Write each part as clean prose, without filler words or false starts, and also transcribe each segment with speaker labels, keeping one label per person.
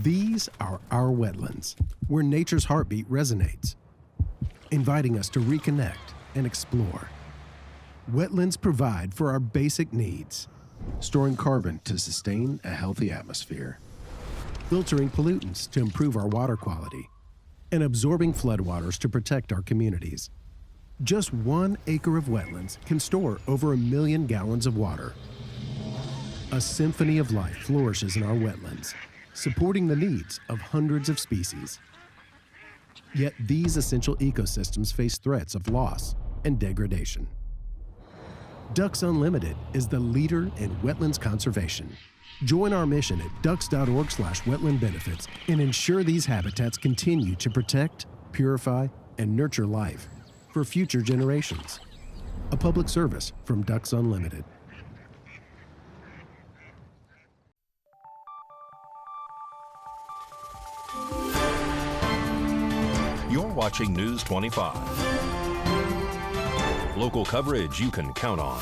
Speaker 1: These are our wetlands, where nature's heartbeat resonates, inviting us to reconnect and explore. Wetlands provide for our basic needs, storing carbon to sustain a healthy atmosphere, filtering pollutants to improve our water quality, and absorbing floodwaters to protect our communities. Just 1 acre of wetlands can store over 1 million gallons of water. A symphony of life flourishes in our wetlands, supporting the needs of hundreds of species. Yet these essential ecosystems face threats of loss and degradation. Ducks Unlimited is the leader in wetlands conservation. Join our mission at ducks.org/wetland benefits and ensure these habitats continue to protect, purify, and nurture life for future generations. A public service from Ducks Unlimited.
Speaker 2: You're watching News 25. Local coverage you can count on.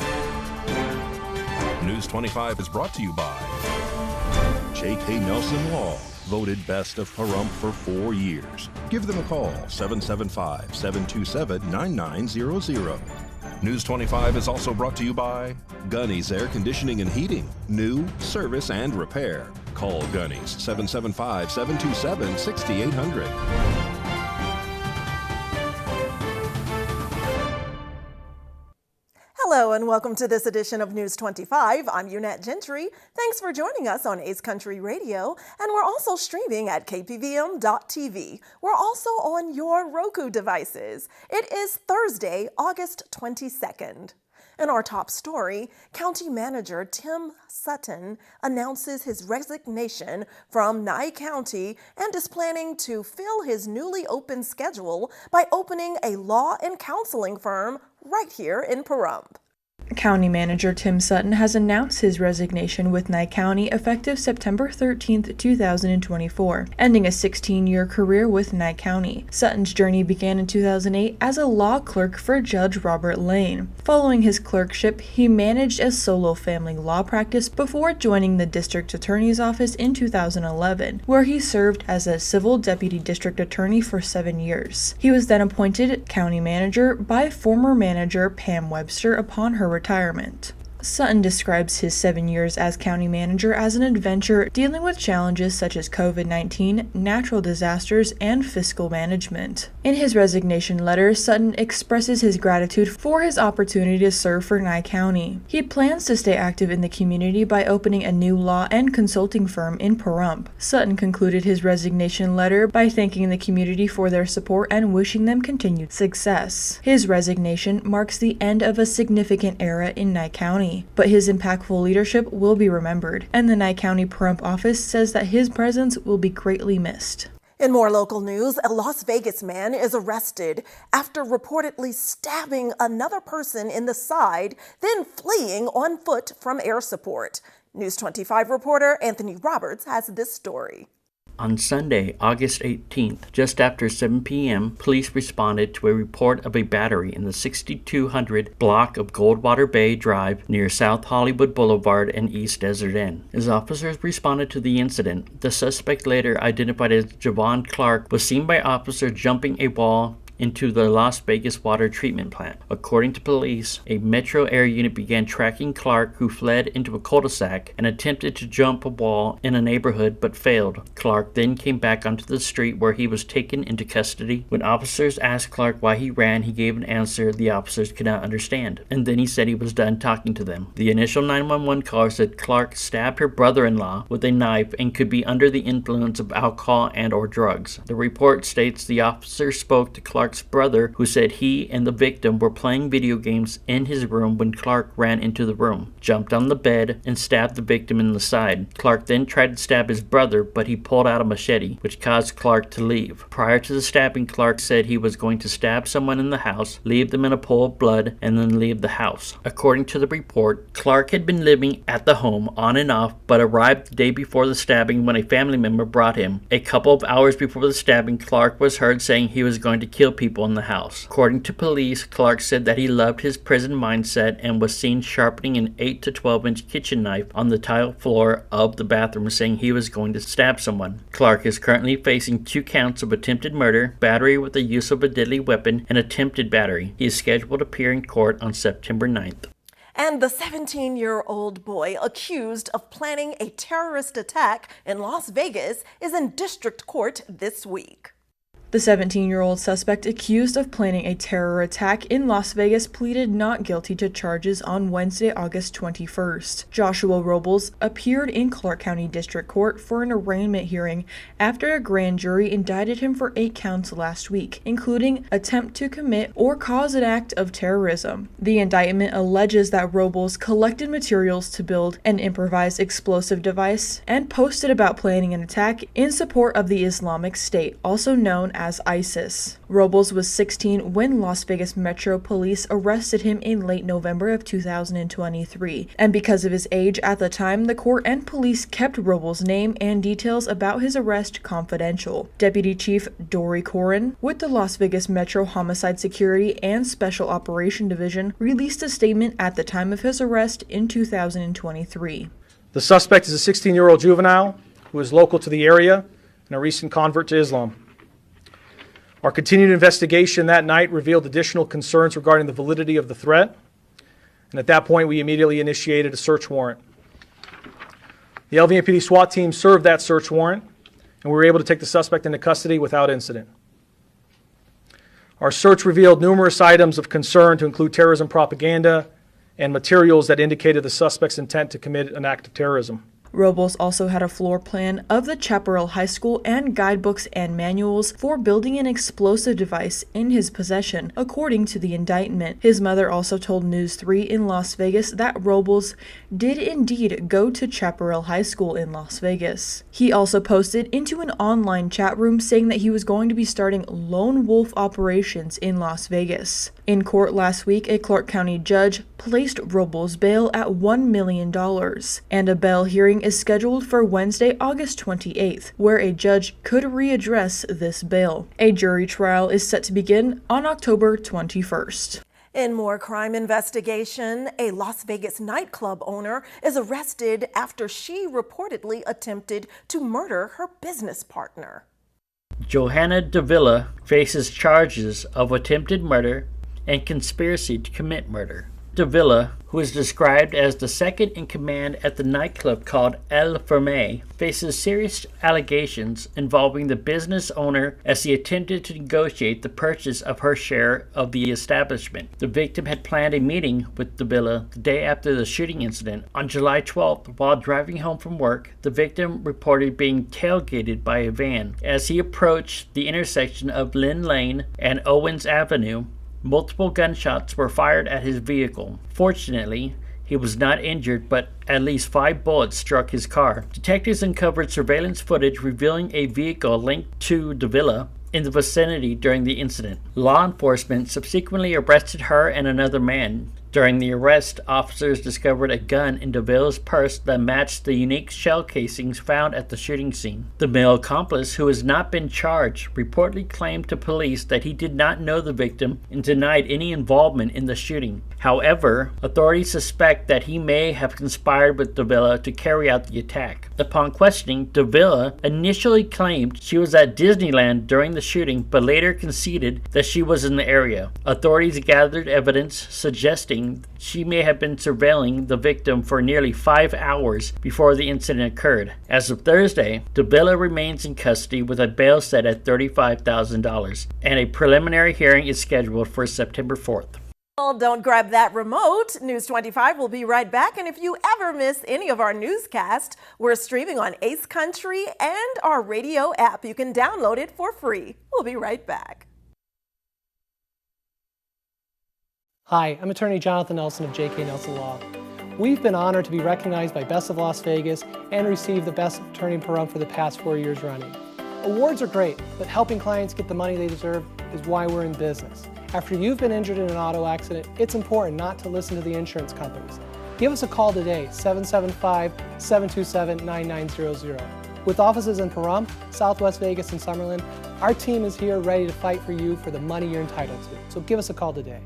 Speaker 2: News 25 is brought to you by J.K. Nelson Law, voted best of Pahrump for 4 years. Give them a call, 775-727-9900. News 25 is also brought to you by Gunny's Air Conditioning and Heating. New, service, and repair. Call Gunny's, 775-727-6800.
Speaker 3: Hello and welcome to this edition of News 25. I'm Unette Gentry. Thanks for joining us on Ace Country Radio, and we're also streaming at KPVM-TV. We're also on your Roku devices. It is Thursday, August 22nd. In our top story, County Manager Tim Sutton announces his resignation from Nye County and is planning to fill his newly opened schedule by opening a law and counseling firm right here in Pahrump.
Speaker 4: County Manager Tim Sutton has announced his resignation with Nye County effective September 13, 2024, ending a 16-year career with Nye County. Sutton's journey began in 2008 as a law clerk for Judge Robert Lane. Following his clerkship, he managed a solo family law practice before joining the district attorney's office in 2011, where he served as a civil deputy district attorney for 7 years. He was then appointed county manager by former manager Pam Webster upon her retirement. Sutton describes his 7 years as county manager as an adventure dealing with challenges such as COVID-19, natural disasters, and fiscal management. In his resignation letter, Sutton expresses his gratitude for his opportunity to serve for Nye County. He plans to stay active in the community by opening a new law and consulting firm in Pahrump. Sutton concluded his resignation letter by thanking the community for their support and wishing them continued success. His resignation marks the end of a significant era in Nye County, but his impactful leadership will be remembered, and the Nye County Pahrump office says that his presence will be greatly missed.
Speaker 3: In more local news, a Las Vegas man is arrested after reportedly stabbing another person in the side, then fleeing on foot from air support. News 25 reporter Anthony Roberts has this story.
Speaker 5: On Sunday, August 18th, just after 7 p.m., police responded to a report of a battery in the 6200 block of Goldwater Bay Drive near South Hollywood Boulevard and East Desert Inn. As officers responded to the incident, the suspect, later identified as Javon Clark, was seen by officers jumping a wall into the Las Vegas water treatment plant. According to police, a Metro Air unit began tracking Clark, who fled into a cul-de-sac and attempted to jump a wall in a neighborhood but failed. Clark then came back onto the street where he was taken into custody. When officers asked Clark why he ran, he gave an answer the officers could not understand, and then he said he was done talking to them. The initial 911 caller said Clark stabbed her brother-in-law with a knife and could be under the influence of alcohol and or drugs. The report states the officer spoke to Clark's brother, who said he and the victim were playing video games in his room when Clark ran into the room, jumped on the bed, and stabbed the victim in the side. Clark then tried to stab his brother, but he pulled out a machete, which caused Clark to leave. Prior to the stabbing, Clark said he was going to stab someone in the house, leave them in a pool of blood, and then leave the house. According to the report, Clark had been living at the home on and off, but arrived the day before the stabbing when a family member brought him. A couple of hours before the stabbing, Clark was heard saying he was going to kill people in the house. According to police, Clark said that he loved his prison mindset and was seen sharpening an 8 to 12-inch kitchen knife on the tile floor of the bathroom, saying he was going to stab someone. Clark is currently facing 2 counts of attempted murder, battery with the use of a deadly weapon, and attempted battery. He is scheduled to appear in court on September 9th.
Speaker 3: And the 17-year-old boy accused of planning a terrorist attack in Las Vegas is in district court this week.
Speaker 4: The 17-year-old suspect accused of planning a terror attack in Las Vegas pleaded not guilty to charges on Wednesday, August 21st. Joshua Robles appeared in Clark County District Court for an arraignment hearing after a grand jury indicted him for 8 counts last week, including attempt to commit or cause an act of terrorism. The indictment alleges that Robles collected materials to build an improvised explosive device and posted about planning an attack in support of the Islamic State, also known as ISIS. Robles was 16 when Las Vegas Metro Police arrested him in late November of 2023, and because of his age at the time, the court and police kept Robles' name and details about his arrest confidential. Deputy Chief Dory Corrin with the Las Vegas Metro Homicide Security and Special Operation Division released a statement at the time of his arrest in 2023.
Speaker 6: The suspect is a 16-year-old juvenile who is local to the area and a recent convert to Islam. Our continued investigation that night revealed additional concerns regarding the validity of the threat, and at that point we immediately initiated a search warrant. The LVMPD SWAT team served that search warrant, and we were able to take the suspect into custody without incident. Our search revealed numerous items of concern to include terrorism propaganda and materials that indicated the suspect's intent to commit an act of terrorism.
Speaker 4: Robles also had a floor plan of the Chaparral High School and guidebooks and manuals for building an explosive device in his possession, according to the indictment. His mother also told News 3 in Las Vegas that Robles did indeed go to Chaparral High School in Las Vegas. He also posted into an online chat room saying that he was going to be starting lone wolf operations in Las Vegas. In court last week, a Clark County judge placed Robles' bail at $1 million, and a bail hearing is scheduled for Wednesday, August 28th, where a judge could readdress this bail. A jury trial is set to begin on October 21st.
Speaker 3: In more crime investigation, a Las Vegas nightclub owner is arrested after she reportedly attempted to murder her business partner.
Speaker 5: Johanna Davila faces charges of attempted murder and conspiracy to commit murder. Davila, who is described as the second in command at the nightclub called El Ferme, faces serious allegations involving the business owner as he attempted to negotiate the purchase of her share of the establishment. The victim had planned a meeting with Davila the day after the shooting incident. On July 12th, while driving home from work, the victim reported being tailgated by a van. As he approached the intersection of Lynn Lane and Owens Avenue, multiple gunshots were fired at his vehicle. Fortunately, he was not injured, but at least 5 bullets struck his car. Detectives uncovered surveillance footage revealing a vehicle linked to Davila in the vicinity during the incident. Law enforcement subsequently arrested her and another man. During the arrest, officers discovered a gun in Davila's purse that matched the unique shell casings found at the shooting scene. The male accomplice, who has not been charged, reportedly claimed to police that he did not know the victim and denied any involvement in the shooting. However, authorities suspect that he may have conspired with Davila to carry out the attack. Upon questioning, Davila initially claimed she was at Disneyland during the shooting, but later conceded that she was in the area. Authorities gathered evidence suggesting she may have been surveilling the victim for nearly 5 hours before the incident occurred. As of Thursday, Davila remains in custody with a bail set at $35,000, and a preliminary hearing is scheduled for September 4th.
Speaker 3: Well, don't grab that remote. News 25 will be right back. And if you ever miss any of our newscasts, we're streaming on Ace Country and our radio app. You can download it for free. We'll be right back.
Speaker 7: Hi, I'm attorney Jonathan Nelson of J.K. Nelson Law. We've been honored to be recognized by Best of Las Vegas and receive the Best Attorney in Pahrump for the past 4 years running. Awards are great, but helping clients get the money they deserve is why we're in business. After you've been injured in an auto accident, it's important not to listen to the insurance companies. Give us a call today, 775-727-9900. With offices in Pahrump, Southwest Vegas, and Summerlin, Our team is here ready to fight for you for the money you're entitled to. So give us a call today.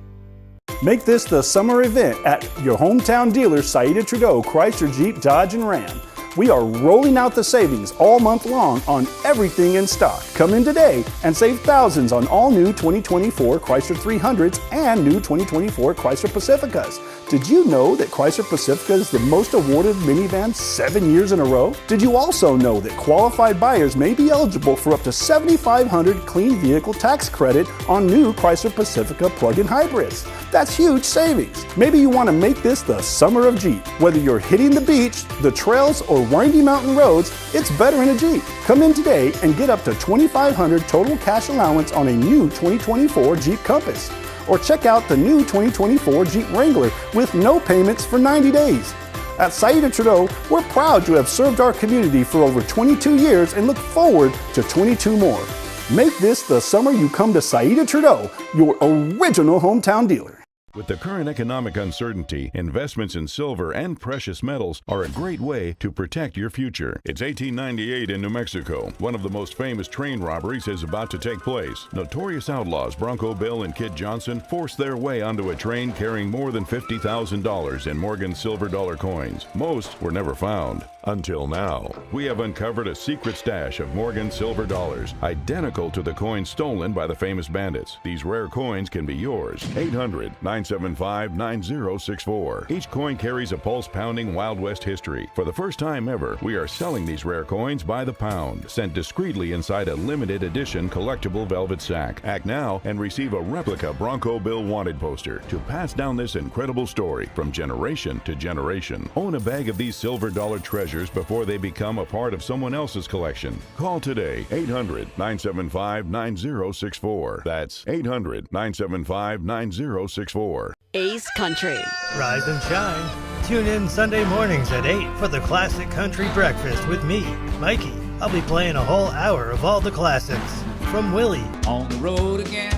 Speaker 8: Make this the summer event at your hometown dealer, Saida Trudeau, Chrysler, Jeep, Dodge, and Ram. We are rolling out the savings all month long on everything in stock. Come in today and save thousands on all new 2024 Chrysler 300s and new 2024 Chrysler Pacificas. Did you know that Chrysler Pacifica is the most awarded minivan 7 years in a row? Did you also know that qualified buyers may be eligible for up to $7,500 clean vehicle tax credit on new Chrysler Pacifica plug-in hybrids? That's huge savings. Maybe you want to make this the summer of Jeep. Whether you're hitting the beach, the trails, or windy mountain roads, it's better in a Jeep. Come in today and get up to $2,500 total cash allowance on a new 2024 Jeep Compass. Or check out the new 2024 Jeep Wrangler with no payments for 90 days. At Saida Trudeau, we're proud to have served our community for over 22 years and look forward to 22 more. Make this the summer you come to Saida Trudeau, your original hometown dealer.
Speaker 2: With the current economic uncertainty, investments in silver and precious metals are a great way to protect your future. It's 1898 in New Mexico. One of the most famous train robberies is about to take place. Notorious outlaws Bronco Bill and Kid Johnson forced their way onto a train carrying more than $50,000 in Morgan silver dollar coins. Most were never found. Until now, we have uncovered a secret stash of Morgan silver dollars, identical to the coins stolen by the famous bandits. These rare coins can be yours. 800-975-9064. Each coin carries a pulse-pounding Wild West history. For the first time ever, we are selling these rare coins by the pound, sent discreetly inside a limited edition collectible velvet sack. Act now and receive a replica Bronco Bill wanted poster to pass down this incredible story from generation to generation. Own a bag of these silver dollar treasures before they become a part of someone else's collection. Call today, 800-975-9064. That's 800-975-9064.
Speaker 9: Ace Country.
Speaker 10: Rise and shine. Tune in Sunday mornings at 8 for the Classic Country Breakfast with me, Mikey. I'll be playing a whole hour of all the classics. From Willie. On the road again.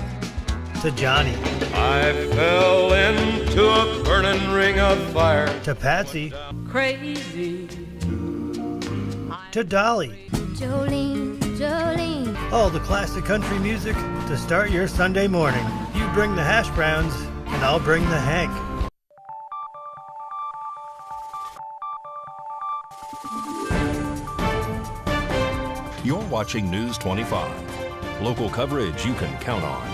Speaker 10: To Johnny.
Speaker 11: I fell into a burning ring of fire.
Speaker 10: To Patsy.
Speaker 9: Crazy.
Speaker 10: To Dolly.
Speaker 12: Jolene, Jolene.
Speaker 10: All the classic country music to start your Sunday morning. You bring the hash browns, and I'll bring the Hank.
Speaker 2: You're watching News 25. Local coverage you can count on.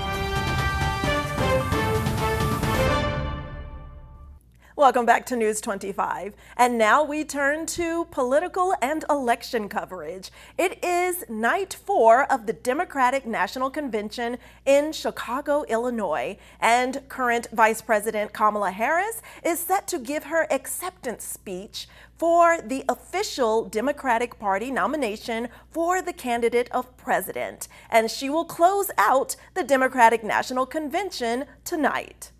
Speaker 3: Welcome back to News 25. And now we turn to political and election coverage. It is night 4 of the Democratic National Convention in Chicago, Illinois, and current Vice President Kamala Harris is set to give her acceptance speech for the official Democratic Party nomination for the candidate of president. And she will close out the Democratic National Convention tonight.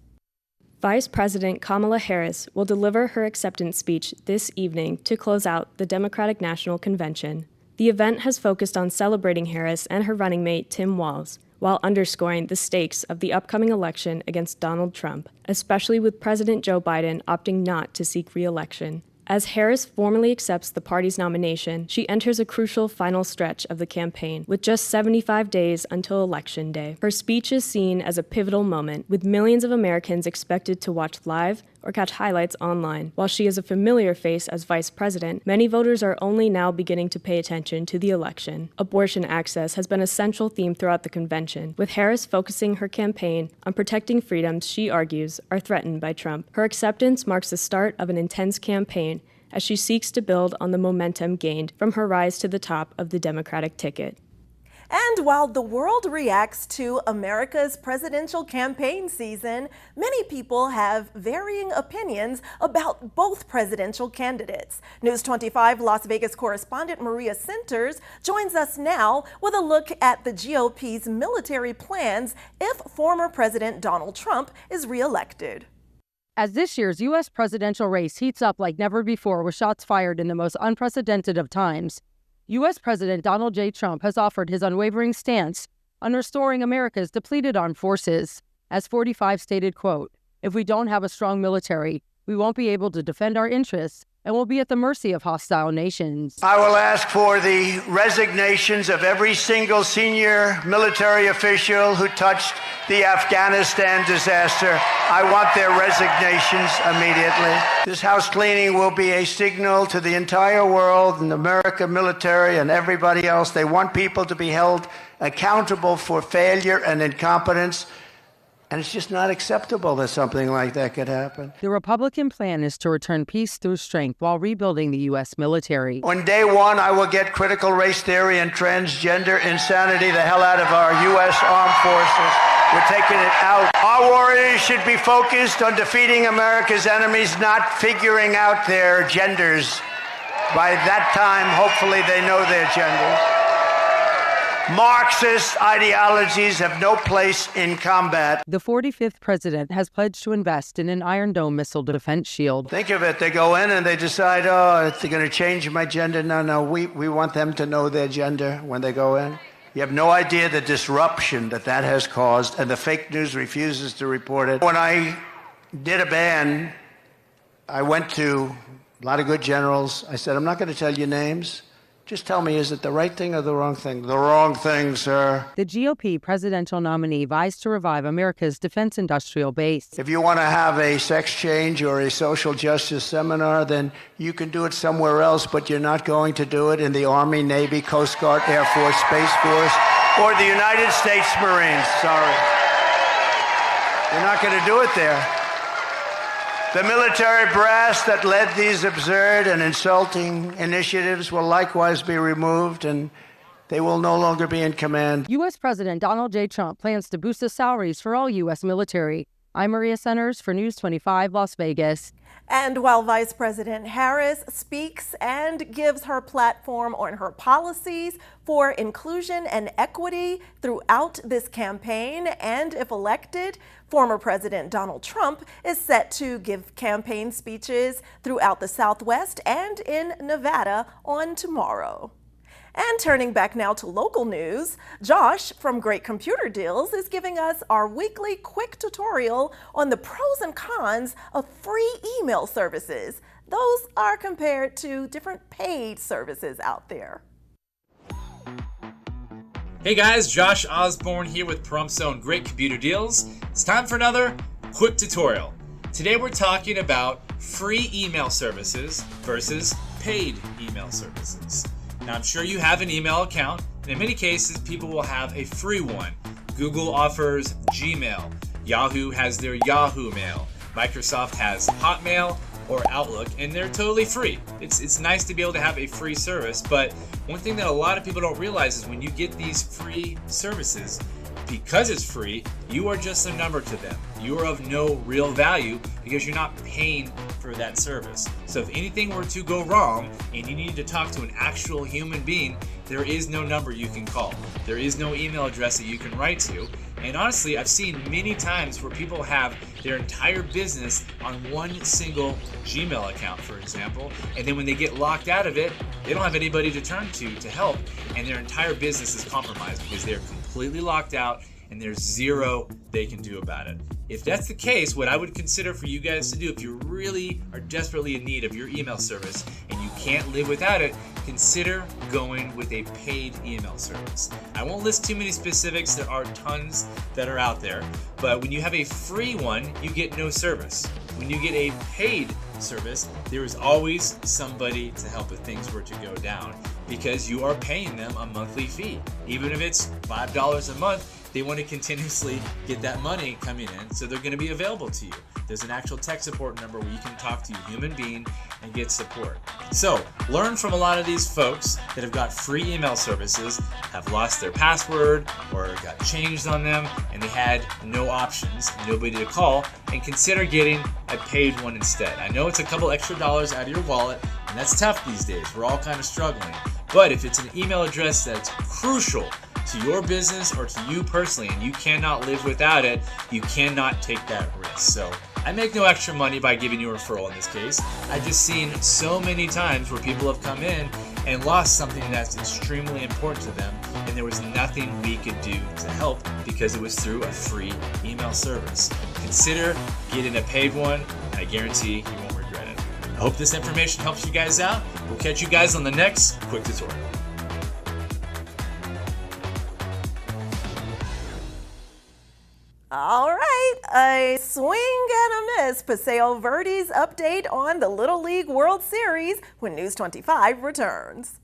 Speaker 13: Vice President Kamala Harris will deliver her acceptance speech this evening to close out the Democratic National Convention. The event has focused on celebrating Harris and her running mate Tim Walz, while underscoring the stakes of the upcoming election against Donald Trump, especially with President Joe Biden opting not to seek re-election. As Harris formally accepts the party's nomination, she enters a crucial final stretch of the campaign, with just 75 days until Election Day. Her speech is seen as a pivotal moment, with millions of Americans expected to watch live or catch highlights online. While she is a familiar face as vice president, many voters are only now beginning to pay attention to the election. Abortion access has been a central theme throughout the convention, with Harris focusing her campaign on protecting freedoms she argues are threatened by Trump. Her acceptance marks the start of an intense campaign as she seeks to build on the momentum gained from her rise to the top of the Democratic ticket.
Speaker 3: And while the world reacts to America's presidential campaign season, many people have varying opinions about both presidential candidates. News 25 Las Vegas correspondent Maria Centers joins us now with a look at the GOP's military plans if former President Donald Trump is reelected.
Speaker 14: As this year's U.S. presidential race heats up like never before with shots fired in the most unprecedented of times, U.S. President Donald J. Trump has offered his unwavering stance on restoring America's depleted armed forces. As 45 stated, quote, "If we don't have a strong military, we won't be able to defend our interests and will be at the mercy of hostile nations.
Speaker 15: I will ask for the resignations of every single senior military official who touched the Afghanistan disaster. I want their resignations immediately. This house cleaning will be a signal to the entire world and the American military and everybody else. They want people to be held accountable for failure and incompetence. And it's just not acceptable that something like that could happen.
Speaker 14: The Republican plan is to return peace through strength while rebuilding the U.S. military.
Speaker 15: On day one, I will get critical race theory and transgender insanity the hell out of our U.S. armed forces. We're taking it out. Our warriors should be focused on defeating America's enemies, not figuring out their genders. By that time, hopefully they know their genders. Marxist ideologies have no place in combat.
Speaker 14: The 45th president has pledged to invest in an Iron Dome missile defense shield.
Speaker 15: Think of it, they go in and they decide, oh, they're going to change my gender. No, we want them to know their gender when they go in. You have no idea the disruption that has caused, and the fake news refuses to report it. When I did a ban, I went to a lot of good generals. I said, I'm not going to tell you names. Just tell me, is it the right thing or the wrong thing? The wrong thing, sir.
Speaker 14: The GOP presidential nominee vies to revive America's defense industrial base.
Speaker 15: If you want to have a sex change or a social justice seminar, then you can do it somewhere else, but you're not going to do it in the Army, Navy, Coast Guard, Air Force, Space Force, or the United States Marines. Sorry. You're not going to do it there. The military brass that led these absurd and insulting initiatives will likewise be removed, and they will no longer be in command.
Speaker 14: U.S. President Donald J. Trump plans to boost the salaries for all U.S. military. I'm Maria Centers for News 25 Las Vegas.
Speaker 3: And while Vice President Harris speaks and gives her platform on her policies for inclusion and equity throughout this campaign, and if elected, former President Donald Trump is set to give campaign speeches throughout the Southwest and in Nevada on tomorrow. And turning back now to local news, Josh from Great Computer Deals is giving us our weekly quick tutorial on the pros and cons of free email services. Those are compared to different paid services out there.
Speaker 16: Hey guys, Josh Osborne here with Pahrumps' own Great Computer Deals. It's time for another quick tutorial. Today we're talking about free email services versus paid email services. Now, I'm sure you have an email account, and in many cases, people will have a free one. Google offers Gmail. Yahoo has their Yahoo Mail. Microsoft has Hotmail or Outlook, and they're totally free. It's nice to be able to have a free service, but one thing that a lot of people don't realize is when you get these free services, because it's free, you are just a number to them. You are of no real value because you're not paying for that service. So if anything were to go wrong and you need to talk to an actual human being, there is no number you can call. There is no email address that you can write to. And honestly, I've seen many times where people have their entire business on one single Gmail account, for example, and then when they get locked out of it, they don't have anybody to turn to help, and their entire business is compromised because they're completely locked out and there's zero they can do about it. If that's the case, what I would consider for you guys to do, if you really are desperately in need of your email service and you can't live without it, consider going with a paid email service. I won't list too many specifics, there are tons that are out there, but when you have a free one, you get no service. When you get a paid service, there is always somebody to help if things were to go down because you are paying them a monthly fee. Even if it's $5 a month, they want to continuously get that money coming in, so they're going to be available to you. There's an actual tech support number where you can talk to a human being and get support. So learn from a lot of these folks that have got free email services, have lost their password or got changed on them, and they had no options, nobody to call, and consider getting a paid one instead. I know it's a couple extra dollars out of your wallet, and that's tough these days. We're all kind of struggling. But if it's an email address that's crucial to your business or to you personally and you cannot live without it, you cannot take that risk. So I make no extra money by giving you a referral in this case. I've just seen so many times where people have come in and lost something that's extremely important to them, and there was nothing we could do to help because it was through a free email service. Consider getting a paid one, and I guarantee you won't regret it. Hope this information helps you guys out. We'll catch you guys on the next quick tutorial.
Speaker 3: All right, a swing and a miss. Paseo Verde's update on the Little League World Series when News 25 returns.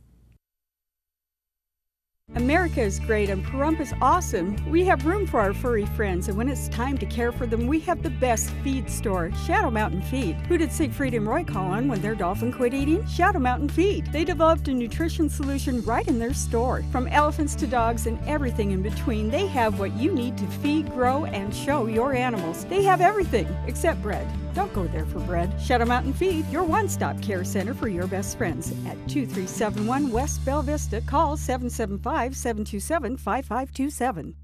Speaker 17: America is great and Pahrump is awesome. We have room for our furry friends, and when it's time to care for them, we have the best feed store, Shadow Mountain Feed. Who did Siegfried and Roy call on when their dolphin quit eating? Shadow Mountain Feed. They developed a nutrition solution right in their store. From elephants to dogs and everything in between, they have what you need to feed, grow, and show your animals. They have everything except bread. Don't go there for bread. Shadow Mountain Feed, your one-stop care center for your best friends. At 2371 West Bella Vista, call 775-727-5527.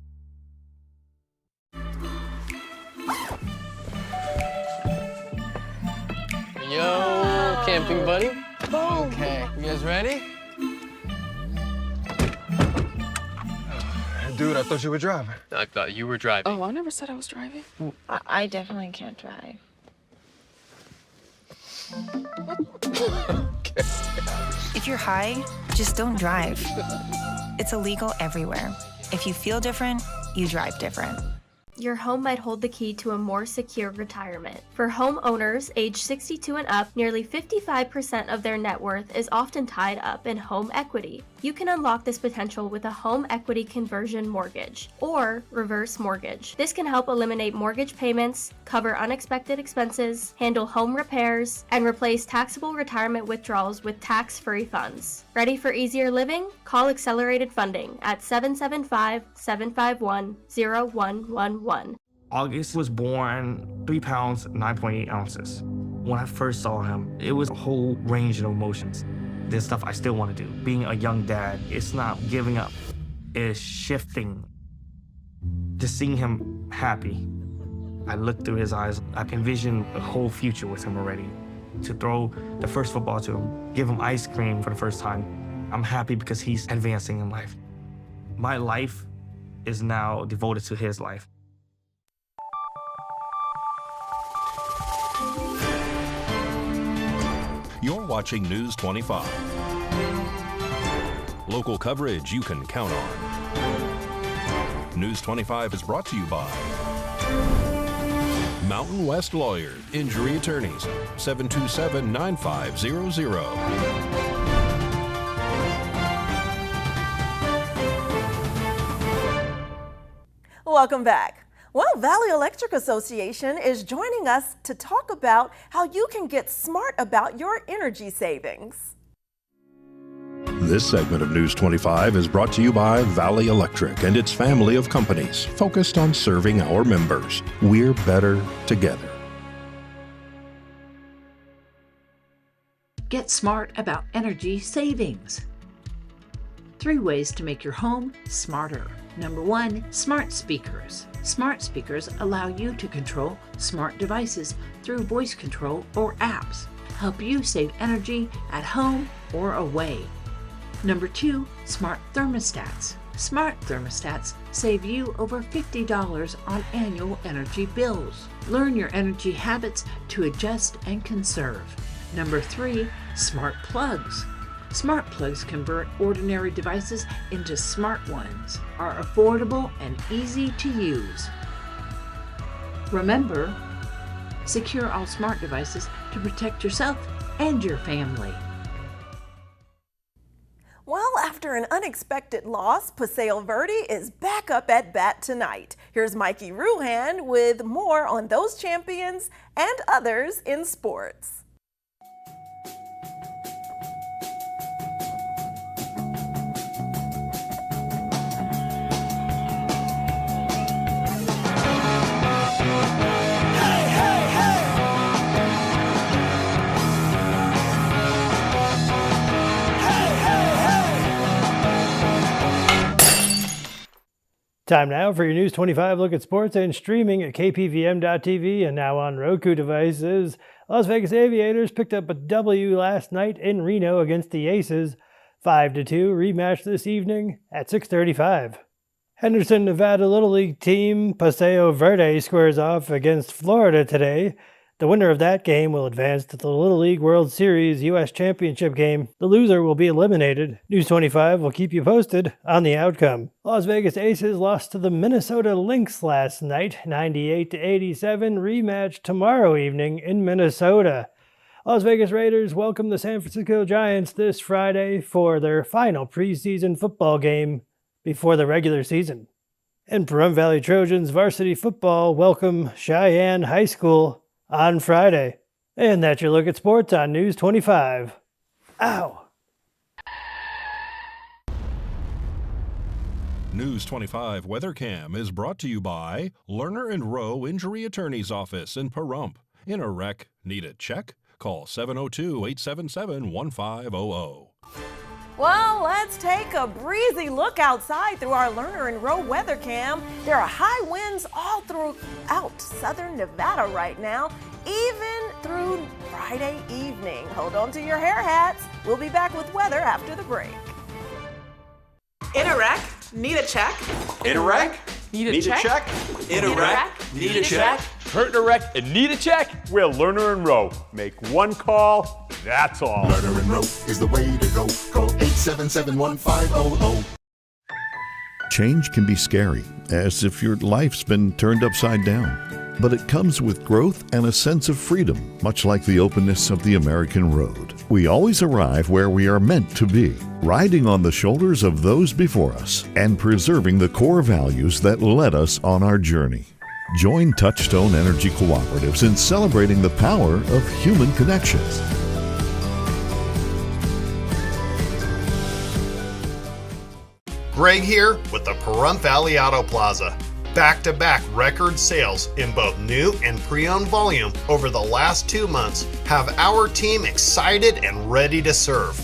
Speaker 18: Yo, camping buddy. Okay, you guys ready?
Speaker 19: Dude, I thought you were driving.
Speaker 18: I thought you were driving.
Speaker 20: Oh, I never said I was driving. I definitely can't drive.
Speaker 19: Okay.
Speaker 21: If you're high, just don't drive. It's illegal everywhere. If you feel different, you drive different.
Speaker 22: Your home might hold the key to a more secure retirement. For homeowners age 62 and up, nearly 55% of their net worth is often tied up in home equity. You can unlock this potential with a home equity conversion mortgage or reverse mortgage. This can help eliminate mortgage payments, cover unexpected expenses, handle home repairs, and replace taxable retirement withdrawals with tax-free funds. Ready for easier living? Call Accelerated Funding at 775-751-0111.
Speaker 23: August was born 3 pounds, 9.8 ounces. When I first saw him, it was a whole range of emotions. There's stuff I still want to do. Being a young dad, it's not giving up, it's shifting. Just seeing him happy, I looked through his eyes. I envisioned a whole future with him already. To throw the first football to him, give him ice cream for the first time. I'm happy because he's advancing in life. My life is now devoted to his life.
Speaker 2: You're watching News 25. Local coverage you can count on. News 25 is brought to you by Mountain West Lawyer, Injury Attorneys, 727-9500.
Speaker 3: Welcome back. Well, Valley Electric Association is joining us to talk about how you can get smart about your energy savings.
Speaker 2: This segment of News 25 is brought to you by Valley Electric and its family of companies focused on serving our members. We're better together.
Speaker 24: Get smart about energy savings. 3 ways to make your home smarter. Number 1, smart speakers. Smart speakers allow you to control smart devices through voice control or apps. Help you save energy at home or away. Number 2, smart thermostats. Smart thermostats save you over $50 on annual energy bills. Learn your energy habits to adjust and conserve. Number 3, smart plugs. Smart plugs convert ordinary devices into smart ones, are affordable and easy to use. Remember, secure all smart devices to protect yourself and your family.
Speaker 3: Well, after an unexpected loss, Paseo Verde is back up at bat tonight. Here's Mikey Ruhan with more on those champions and others in sports.
Speaker 25: Time now for your News 25 look at sports and streaming at KPVM.TV and now on Roku devices. Las Vegas Aviators picked up a W last night in Reno against the Aces. 5-2 rematch this evening at 6:35. Henderson, Nevada Little League team Paseo Verde squares off against Florida today. The winner of that game will advance to the Little League World Series U.S. Championship game. The loser will be eliminated. News 25 will keep you posted on the outcome. Las Vegas Aces lost to the Minnesota Lynx last night, 98-87. Rematch tomorrow evening in Minnesota. Las Vegas Raiders welcome the San Francisco Giants this Friday for their final preseason football game before the regular season. And Pahrump Valley Trojans varsity football welcome Cheyenne High School on Friday. And that's your look at sports on News 25. Ow!
Speaker 2: News 25 Weather Cam is brought to you by Lerner and Rowe Injury Attorney's Office in Pahrump. In a wreck, need a check? Call 702-877-1500.
Speaker 3: Well, let's take a breezy look outside through our Lerner and Rowe weather cam. There are high winds all throughout southern Nevada right now, even through Friday evening. Hold on to your hair hats. We'll be back with weather after the break.
Speaker 1: In a wreck, need a check.
Speaker 4: In a wreck,
Speaker 1: need a check.
Speaker 4: In a wreck, need a check.
Speaker 5: Hurt in a wreck and need a check?
Speaker 6: We're Lerner and Rowe. Make one call, that's all.
Speaker 19: Lerner and Rowe is the way to go. Call 877-1500.
Speaker 26: Change can be scary, as if your life's been turned upside down. But it comes with growth and a sense of freedom, much like the openness of the American road. We always arrive where we are meant to be, riding on the shoulders of those before us and preserving the core values that led us on our journey. Join Touchstone Energy Cooperatives in celebrating the power of human connections.
Speaker 27: Greg here with the Pahrump Valley Auto Plaza. Back-to-back record sales in both new and pre-owned volume over the last 2 months have our team excited and ready to serve.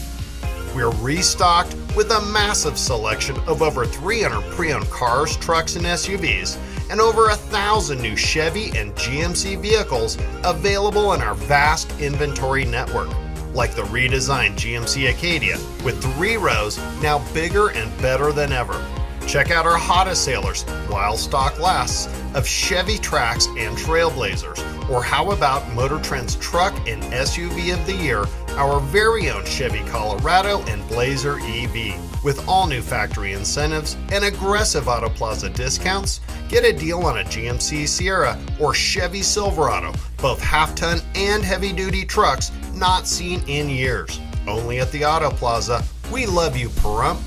Speaker 27: We're restocked with a massive selection of over 300 pre-owned cars, trucks, and SUVs, and over 1,000 new Chevy and GMC vehicles available in our vast inventory network, like the redesigned GMC Acadia with 3 rows, now bigger and better than ever. Check out our hottest sailors, while stock lasts, of Chevy Trax and Trailblazers. Or how about Motor Trend's Truck and SUV of the Year, our very own Chevy Colorado and Blazer EV. With all new factory incentives and aggressive Auto Plaza discounts, get a deal on a GMC Sierra or Chevy Silverado, both half-ton and heavy-duty trucks not seen in years. Only at the Auto Plaza. We love you, Pahrump.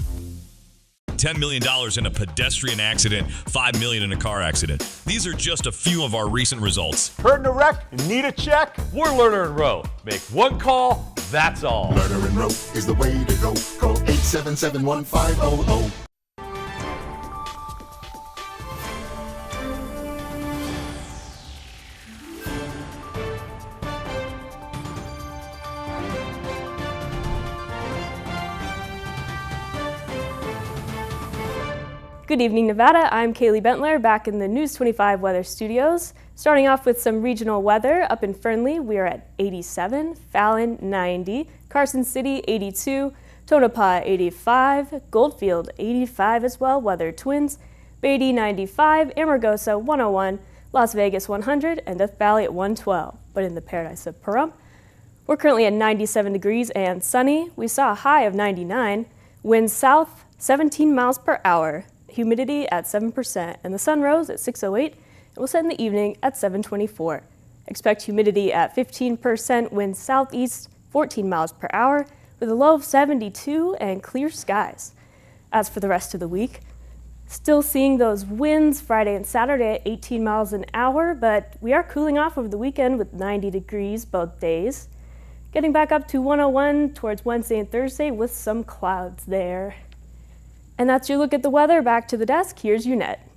Speaker 28: $10 million in a pedestrian accident, $5 million in a car accident. These are just a few of our recent results.
Speaker 6: Hurt in a wreck, need a check?
Speaker 5: We're Lerner and Rowe. Make one call, that's all.
Speaker 19: Lerner and Rowe is the way to go. Call 877-1500.
Speaker 13: Good evening, Nevada. I'm Kaylee Bentler back in the News 25 weather studios. Starting off with some regional weather. Up in Fernley, we are at 87, Fallon 90, Carson City 82, Tonopah 85, Goldfield 85 as well, Weather Twins, Beatty 95, Amargosa 101, Las Vegas 100, and Death Valley at 112. But in the paradise of Pahrump, we're currently at 97 degrees and sunny. We saw a high of 99, winds south 17 miles per hour. Humidity at 7%, and the sun rose at 6:08 and will set in the evening at 7:24. Expect humidity at 15%, winds southeast 14 miles per hour with a low of 72 and clear skies. As for the rest of the week, still seeing those winds Friday and Saturday at 18 miles an hour, but we are cooling off over the weekend with 90 degrees both days. Getting back up to 101 towards Wednesday and Thursday with some clouds there. And that's your look at the weather. Back to the desk. Here's Unette.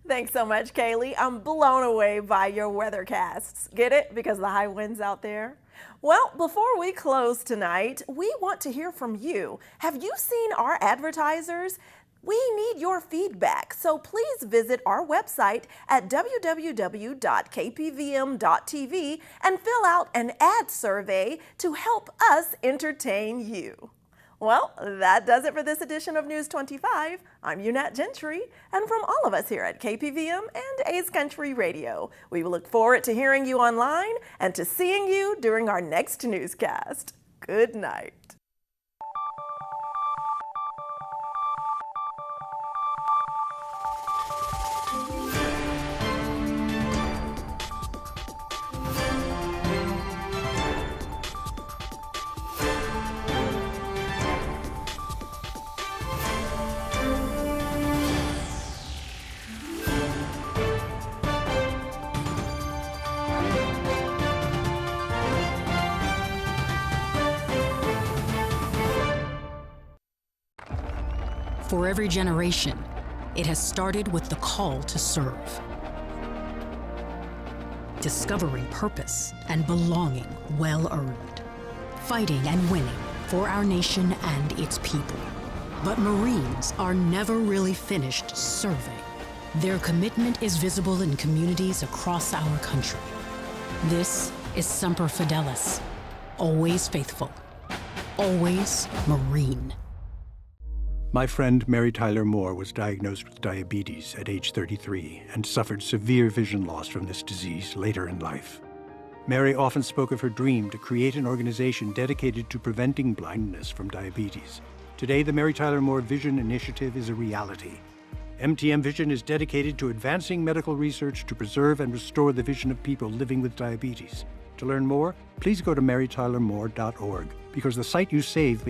Speaker 3: Thanks so much, Kaylee. I'm blown away by your weathercasts. Get it? Because of the high winds out there? Well, before we close tonight, we want to hear from you. Have you seen our advertisers? We need your feedback, so please visit our website at www.kpvm.tv and fill out an ad survey to help us entertain you. Well, that does it for this edition of News 25. I'm Unette Gentry, and from all of us here at KPVM and A's Country Radio, we will look forward to hearing you online and to seeing you during our next newscast. Good night.
Speaker 7: For every generation, it has started with the call to serve. Discovering purpose and belonging well-earned. Fighting and winning for our nation and its people. But Marines are never really finished serving. Their commitment is visible in communities across our country. This is Semper Fidelis. Always faithful. Always Marine.
Speaker 8: My friend Mary Tyler Moore was diagnosed with diabetes at age 33 and suffered severe vision loss from this disease later in life. Mary often spoke of her dream to create an organization dedicated to preventing blindness from diabetes. Today, the Mary Tyler Moore Vision Initiative is a reality. MTM Vision is dedicated to advancing medical research to preserve and restore the vision of people living with diabetes. To learn more, please go to marytylermoore.org, because the sight you save may be